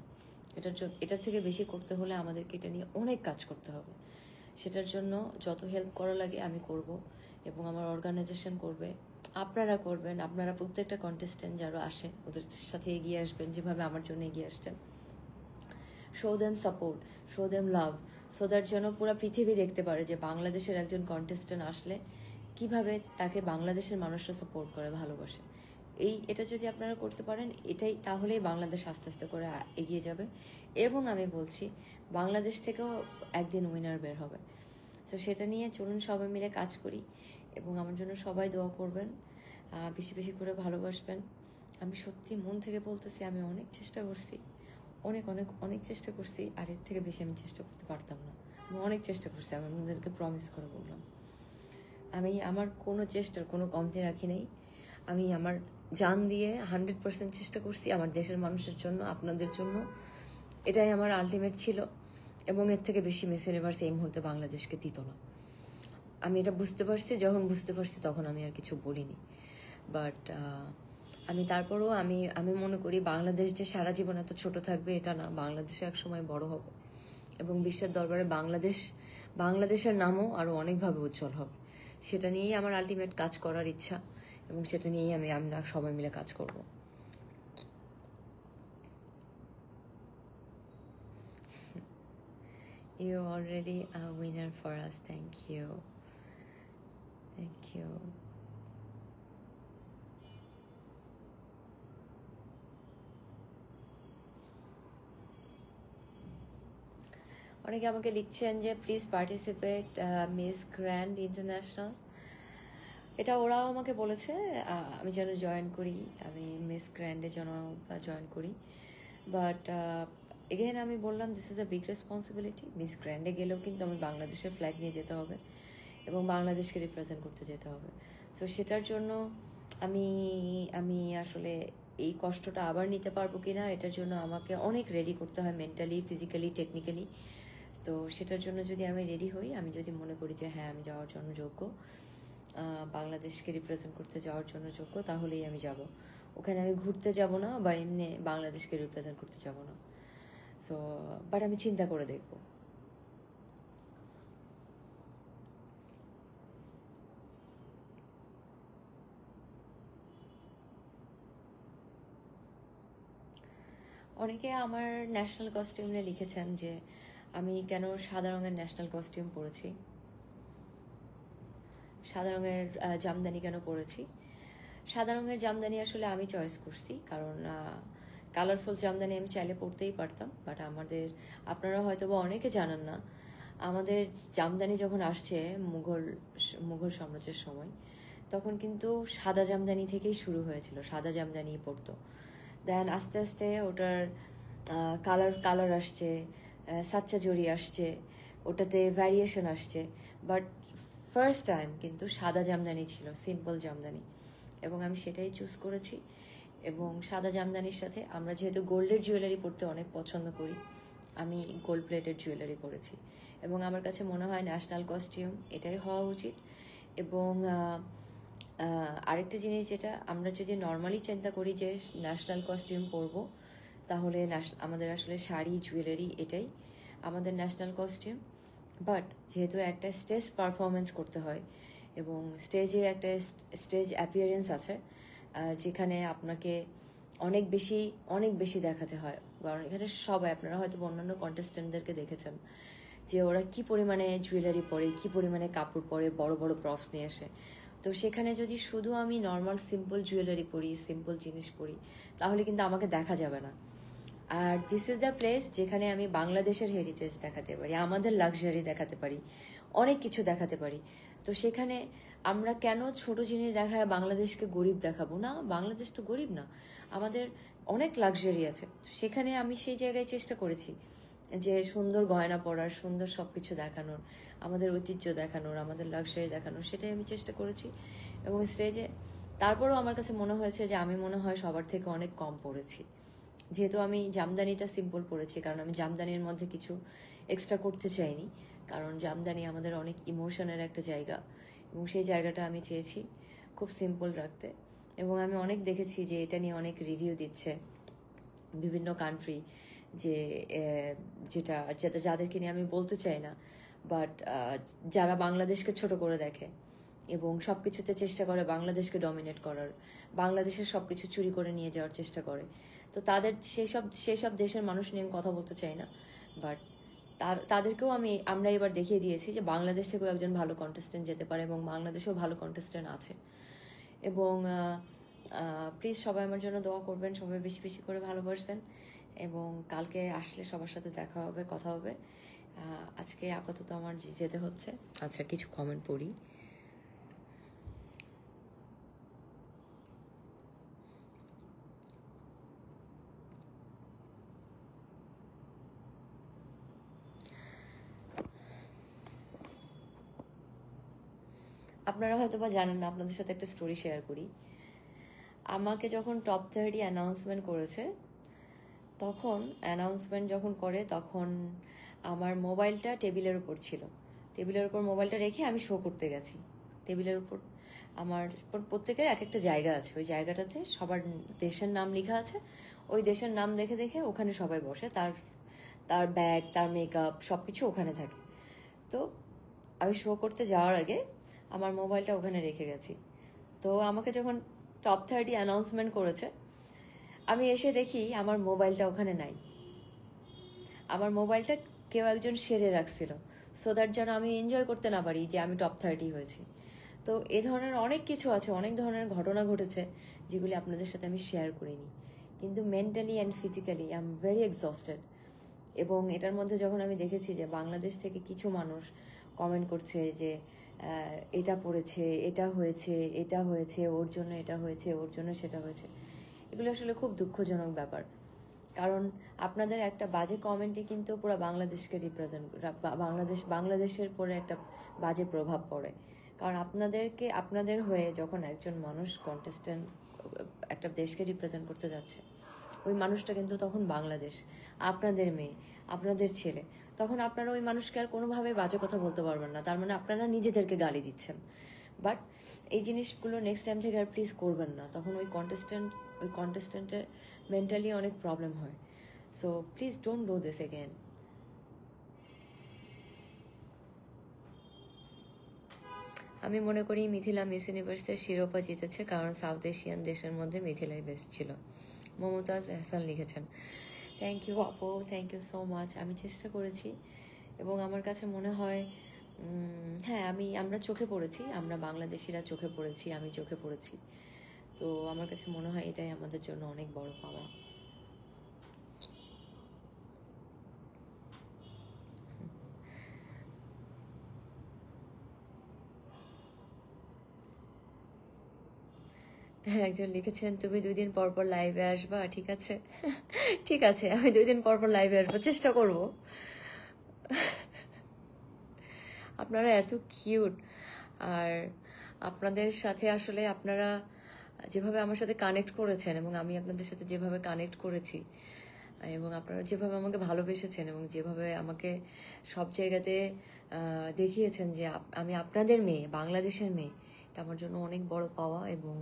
S1: এটার থেকে বেশি করতে হলে আমাদেরকে এটা নিয়ে অনেক কাজ করতে হবে। সেটার জন্য যত হেল্প করা লাগে আমি করব, এবং আমার অর্গানাইজেশন করবে, আপনারা করবেন, আপনারা প্রত্যেকটা কন্টেস্টেন্ট যারা আসে ওদের সাথে এগিয়ে আসবেন, যেভাবে আমার জন্য এগিয়ে আসছেন। Show them support, show them love, so that যেন পুরো পৃথিবী দেখতে পারে যে বাংলাদেশের একজন কন্টেস্টেন্ট আসলে কিভাবে তাকে বাংলাদেশের মানুষরা সাপোর্ট করে, ভালোবাসে। এটা যদি আপনারা করতে পারেন, তাহলেই বাংলাদেশ আস্তে আস্তে করে এগিয়ে যাবে। এবং আমি বলছি, বাংলাদেশ থেকেও একদিন উইনার বের হবে। তো সেটা নিয়ে চলুন সবাই মিলে কাজ করি, এবং আমার জন্য সবাই দোয়া করবেন, বেশি বেশি করে ভালোবাসবেন। আমি সত্যি মন থেকে বলতেছি, আমি অনেক চেষ্টা করছি, অনেক অনেক অনেক চেষ্টা করছি, আর এর থেকে বেশি আমি চেষ্টা করতে পারতাম না। আমি অনেক চেষ্টা করছি, আমি আপনাদেরকে প্রমিস করে বললাম, আমি আমার কোনো চেষ্টার কোনো কমতি রাখি নাই। আমি আমার জান দিয়ে 100% চেষ্টা করছি আমার দেশের মানুষের জন্য, আপনাদের জন্য। এটাই আমার আলটিমেট ছিল, এবং এর থেকে বেশি মিস ইউনিভার্স এই মুহূর্তে বাংলাদেশকে দিত না। আমি এটা বুঝতে পারছি, যখন বুঝতে পারছি তখন আমি আর কিছু বলিনি। বাট আমি তারপরও আমি মনে করি বাংলাদেশ যে সারা জীবন এত ছোট থাকবে এটা না, বাংলাদেশে এক সময় বড় হবে, এবং বিশ্বের দরবারে বাংলাদেশের নামও আরো অনেকভাবে উজ্জ্বল হবে। সেটা নিয়েই আমার আলটিমেট কাজ করার ইচ্ছা, এবং সেটা নিয়েই আমরা সবাই মিলে কাজ করব। You already a winner for us. Thank you. Thank you. অনেকে আমাকে লিখছেন যে please participate miss grand international. এটা ওরাও আমাকে বলেছে আমি যেন জয়েন করি, আমি মিস গ্র্যান্ডে যেন জয়েন করি। বাট এগেন আমি বললাম, this is a big responsibility. Miss Grande গেলেও কিন্তু আমি বাংলাদেশের ফ্ল্যাগ নিয়ে যেতে হবে, এবং বাংলাদেশকে রিপ্রেজেন্ট করতে যেতে হবে। সো সেটার জন্য আমি আসলে এই কষ্টটা আবার নিতে পারবো কিনা, এটার জন্য আমাকে অনেক রেডি করতে হয়, মেন্টালি, ফিজিক্যালি, টেকনিক্যালি। তো সেটার জন্য যদি আমি রেডি হই, আমি যদি মনে করি যে হ্যাঁ আমি যাওয়ার জন্য যোগ্য, বাংলাদেশকে রিপ্রেজেন্ট করতে যাওয়ার জন্য যোগ্য, তাহলেই আমি যাব। ওখানে আমি ঘুরতে যাব না, বা এমনি বাংলাদেশকে রিপ্রেজেন্ট করতে যাব না। সো বাট আমি চিন্তা করে দেখব। অনেকে আমার ন্যাশনাল কস্টিউম নিয়ে লিখেছেন যে আমি কেন সাদা রঙের ন্যাশনাল কস্টিউম পরেছি, সাদা রঙের জামদানি কেন পরেছি। সাদা রঙের জামদানি আসলে আমি চয়েস করছি, কারণ কালারফুল জামদানি আমি চাইলে পরতেই পারতাম, বাট আপনারা হয়তো বা অনেকে জানেন না, আমাদের জামদানি যখন আসছে মুঘল সাম্রাজ্যের সময়, তখন কিন্তু সাদা জামদানি থেকেই শুরু হয়েছিল, সাদা জামদানি পরতো। দেন আস্তে আস্তে ওটার কালার আসছে, সাচ্চা জরি আসছে, ওটাতে ভ্যারিয়েশন আসছে, বাট ফার্স্ট টাইম কিন্তু সাদা জামদানি ছিল, সিম্পল জামদানি, এবং আমি সেটাই চুজ করেছি। এবং সাদা জামদানির সাথে আমরা যেহেতু গোল্ডের জুয়েলারি পরতে অনেক পছন্দ করি, আমি গোল্ড প্লেটেড জুয়েলারি পরেছি, এবং আমার কাছে মনে হয় ন্যাশনাল কস্টিউম এটাই হওয়া উচিত। এবং আরেকটা জিনিস, যেটা আমরা যদি নর্মালি চিন্তা করি যে ন্যাশনাল কস্টিউম পরবো, তাহলে আমাদের আসলে শাড়ি জুয়েলারি এটাই আমাদের ন্যাশনাল কস্টিউম। বাট যেহেতু একটা স্টেজ পারফরমেন্স করতে হয় এবং স্টেজে একটা স্টেজ অ্যাপিয়ারেন্স আছে, যেখানে আপনাকে অনেক বেশি দেখাতে হয়, কারণ এখানে সবাই, আপনারা হয়তো অন্যান্য কন্টেস্টেন্টদেরকে দেখেছেন যে ওরা কি পরিমাণে জুয়েলারি পরে, কি পরিমাণে কাপড় পরে, বড় বড় প্রপস নিয়ে আসে। তো সেখানে যদি শুধু আমি নর্মাল সিম্পল জুয়েলারি পরি, সিম্পল জিনিস পরি, তাহলে কিন্তু আমাকে দেখা যাবে না। আর দিস ইজ দ্য প্লেস যেখানে আমি বাংলাদেশের হেরিটেজ দেখাতে পারি, আমাদের লাক্সারি দেখাতে পারি, অনেক কিছু দেখাতে পারি। তো সেখানে আমরা কেন ছোট জিনিস দেখায় বাংলাদেশকে গরিব দেখাবো না? বাংলাদেশ তো গরিব না, আমাদের অনেক লাক্সারি আছে। সেখানে আমি সেই জায়গায় চেষ্টা করেছি যে সুন্দর গয়না পরার, সুন্দর সব কিছু দেখানোর, আমাদের ঐতিহ্য দেখানোর, আমাদের লাক্সারি দেখানোর, সেটাই আমি চেষ্টা করেছি। এবং স্টেজে তারপরেও আমার কাছে মনে হয়েছে যে আমি মনে হয় সবার থেকে অনেক কম পড়েছি, যেহেতু আমি জামদানিটা সিম্পল পরেছি, কারণ আমি জামদানির মধ্যে কিছু এক্সট্রা করতে চাইনি, কারণ জামদানি আমাদের অনেক ইমোশনের একটা জায়গা, এবং সেই জায়গাটা আমি চেয়েছি খুব সিম্পল রাখতে। এবং আমি অনেক দেখেছি যে এটা নিয়ে অনেক রিভিউ দিচ্ছে বিভিন্ন কান্ট্রি, যে যাদেরকে নিয়ে আমি বলতে চাই না, বাট যারা বাংলাদেশকে ছোট করে দেখে এবং সব কিছুতে চেষ্টা করে বাংলাদেশকে ডমিনেট করার, বাংলাদেশের সব কিছু চুরি করে নিয়ে যাওয়ার চেষ্টা করে। তো তাদের সেই সব দেশের মানুষ নিয়ে আমি কথা বলতে চাই না, বাট তাদেরকেও আমরা এবার দেখিয়ে দিয়েছি যে বাংলাদেশ থেকেও একজন ভালো কন্টেস্টেন্ট যেতে পারে, এবং বাংলাদেশেও ভালো কন্টেস্টেন্ট আছে। এবং প্লিজ সবাই আমার জন্য দোয়া করবেন, সবাই বেশি বেশি করে ভালোবাসবেন, এবং কালকে আসলে সবার সাথে দেখা হবে, কথা হবে। আজকে আপাতত আমার যেতে হচ্ছে। আচ্ছা, কিছু কমেন্ট পড়ি। আপনারা হয়তো বা জানেন না, আপনাদের সাথে একটা স্টোরি শেয়ার করি। আমাকে যখন টপ 30 অ্যানাউন্সমেন্ট করেছে, তখন আমার মোবাইলটা টেবিলের উপর ছিল। টেবিলের উপর মোবাইলটা রেখে আমি শো করতে গেছি। টেবিলের উপর আমার প্রত্যেকের এক একটা জায়গা আছে, ওই জায়গাটাতে সবার দেশের নাম লেখা আছে। ওই দেশের নাম দেখে দেখে ওখানে সবাই বসে, তার ব্যাগ, তার মেকআপ সব কিছু ওখানে থাকে। তো আমি শো করতে যাওয়ার আগে আমার মোবাইলটা ওখানে রেখে গেছি। তো আমাকে যখন টপ 30 অ্যানাউন্সমেন্ট করেছে, আমি এসে দেখি আমার মোবাইলটা ওখানে নাই। আমার মোবাইলটা কেউ একজন সেরে রাখছিল, সো দ্যাট যেন আমি এনজয় করতে না পারি যে আমি টপ 30 হয়েছি। তো এ ধরনের অনেক কিছু আছে, অনেক ধরনের ঘটনা ঘটেছে যেগুলি আপনাদের সাথে আমি শেয়ার করিনি, কিন্তু mentally and physically I am very exhausted. এবং এটার মধ্যে যখন আমি দেখেছি যে বাংলাদেশ থেকে কিছু মানুষ কমেন্ট করছে যে এটা পড়েছে, এটা হয়েছে, ওর জন্য এটা হয়েছে, ওর জন্য সেটা হয়েছে, এগুলো আসলে খুব দুঃখজনক ব্যাপার। কারণ আপনাদের একটা বাজে কমেন্টে কিন্তু পুরো বাংলাদেশকে বাংলাদেশের পরে একটা বাজে প্রভাব পড়ে। কারণ আপনাদের হয়ে যখন একজন মানুষ কন্টেস্টেন্ট একটা দেশকে রিপ্রেজেন্ট করতে যাচ্ছে, ওই মানুষটা কিন্তু তখন বাংলাদেশ, আপনাদের মেয়ে, আপনাদের ছেলে, তখন আপনারা ওই মানুষকে আর কোনোভাবে বাজে কথা বলতে পারবেন না, তার মানে আপনারা নিজেদেরকে গালি দিচ্ছেন। বাট এই জিনিসগুলো নেক্সট টাইম থেকে আর প্লিজ করবেন না, তখন ওই কন্টেস্টেন্টের মেন্টালি অনেক প্রবলেম হয়। So please don't do this again. আমি মনে করি মিথিলা মিস ইউনিভার্সের শিরোপা জিতেছে, কারণ সাউথ এশিয়ান দেশের মধ্যে মিথিলাই বেস্ট ছিল। মমতাজ এহসান লিখেছেন। থ্যাংক ইউ আপু, থ্যাংক ইউ সো মাচ। আমি চেষ্টা করেছি এবং আমার কাছে মনে হয় হ্যাঁ, আমরা চোখে পড়েছি, আমরা বাংলাদেশিরা চোখে পড়েছি, আমি চোখে পড়েছি। তো আমার কাছে মনে হয় এটাই আমাদের জন্য অনেক বড় পাওয়া। হ্যাঁ, একজন লিখেছেন তুমি 2 দিন পর পর লাইভে আসবা, ঠিক আছে? ঠিক আছে, আমি 2 দিন পর পর লাইভে আসবো, চেষ্টা করব। আপনারা এত কিউট, আর আপনাদের সাথে আসলে আপনারা যেভাবে আমার সাথে কানেক্ট করেছেন এবং আমি আপনাদের সাথে যেভাবে কানেক্ট করেছি, এবং আপনারা যেভাবে আমাকে ভালোবেসেছেন এবং যেভাবে আমাকে সব জায়গাতে দেখিয়েছেন যে আমি আপনাদের মেয়ে, বাংলাদেশের মেয়ে, এটা আমার জন্য অনেক বড় পাওয়া। এবং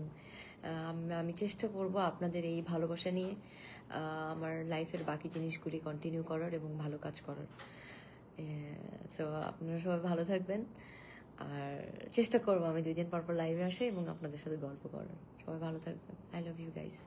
S1: আমি চেষ্টা করব আপনাদের এই ভালোবাসা নিয়ে আমার লাইফের বাকি জিনিসগুলি কন্টিনিউ করার এবং ভালো কাজ করার। সো আপনারা সবাই ভালো থাকবেন, আর চেষ্টা করবো আমি 2 দিন পর পর লাইভে আসে এবং আপনাদের সাথে গল্প করার। সবাই ভালো থাকবেন। I love you guys.